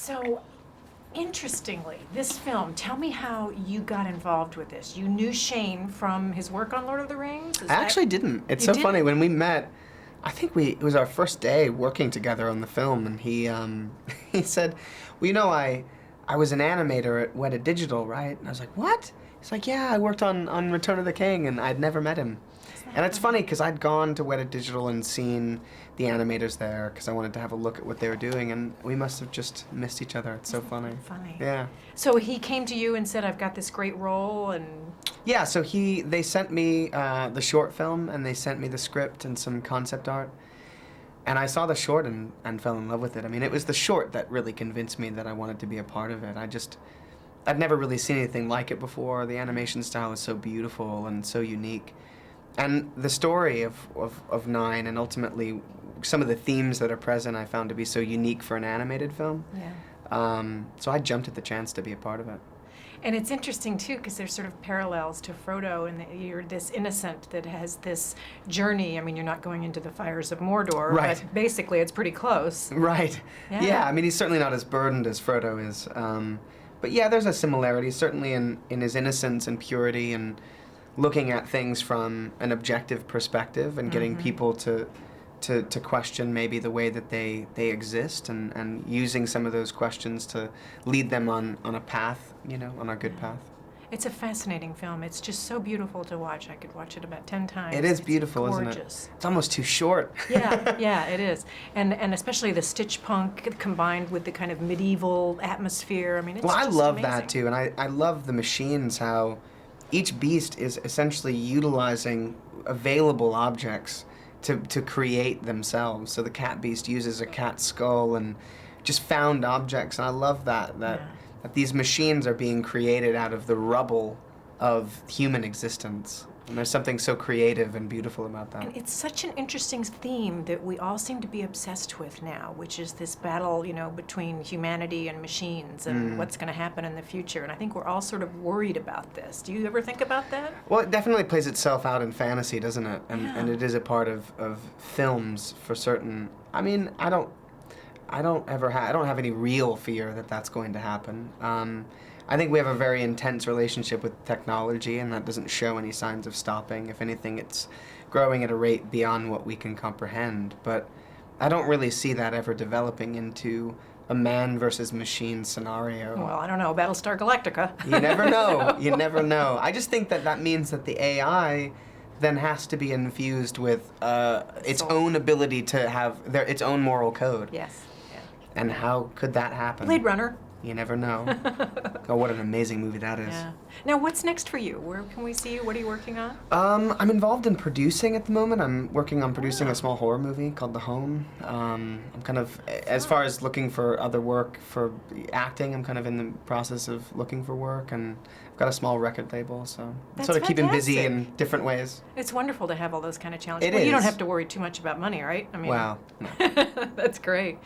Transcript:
So, interestingly, this film, tell me how you got involved with this. You knew Shane from his work on Lord of the Rings? I actually didn't. It's so funny. When we met, I think it was our first day working together on the film, and he he said, well, I was an animator at Weta Digital, right? And I was like, what? He's like, yeah, I worked on Return of the King, and I'd never met him. And it's funny, because I'd gone to Weta Digital and seen the animators there, because I wanted to have a look at what they were doing, and we must have just missed each other. It's so funny. Funny. Yeah. So he came to you and said, I've got this great role, and... Yeah, so they sent me the short film, and they sent me the script and some concept art. And I saw the short and fell in love with it. I mean, it was the short that really convinced me that I wanted to be a part of it. I'd never really seen anything like it before. The animation style is so beautiful and so unique. And the story of Nine, and ultimately some of the themes that are present, I found to be so unique for an animated film. Yeah. So I jumped at the chance to be a part of it. And it's interesting, too, because there's sort of parallels to Frodo, and you're this innocent that has this journey. I mean, you're not going into the fires of Mordor, right. But basically it's pretty close. Right. Yeah, I mean, he's certainly not as burdened as Frodo is. But yeah, there's a similarity, certainly in his innocence and purity, and looking at things from an objective perspective and getting people to question maybe the way that they exist, and using some of those questions to lead them on a path, on a good path. It's a fascinating film. It's just so beautiful to watch. I could watch it about 10 times. It is beautiful, isn't it? It's almost too short. Yeah, it is. And especially the stitch punk combined with the kind of medieval atmosphere. I mean, it's Well, I just love amazing. that too, and I love the machines, how each beast is essentially utilizing available objects to create themselves. So the cat beast uses a cat skull and just found objects, and I love that these machines are being created out of the rubble of human existence. And there's something so creative and beautiful about that. And it's such an interesting theme that we all seem to be obsessed with now, which is this battle, between humanity and machines, and what's going to happen in the future. And I think we're all sort of worried about this. Do you ever think about that? Well, it definitely plays itself out in fantasy, doesn't it? And it is a part of films for certain. I mean, I don't have any real fear that that's going to happen. I think we have a very intense relationship with technology, and that doesn't show any signs of stopping. If anything, it's growing at a rate beyond what we can comprehend. But I don't really see that ever developing into a man versus machine scenario. Well, I don't know. Battlestar Galactica. You never know. You never know. I just think that means that the AI then has to be infused with its own ability to have its own moral code. Yes. Yeah. And how could that happen? Blade Runner. You never know. Oh, what an amazing movie that is. Yeah. Now, what's next for you? Where can we see you? What are you working on? I'm involved in producing at the moment. I'm working on producing a small horror movie called The Home. I'm kind of, as far as looking for other work for acting, I'm kind of in the process of looking for work, and I've got a small record label, so That's sort of keeping busy fantastic. in different ways. It's wonderful to have all those kind of challenges. It You don't is. have to worry too much about money, right? I mean, Wow. No. That's great.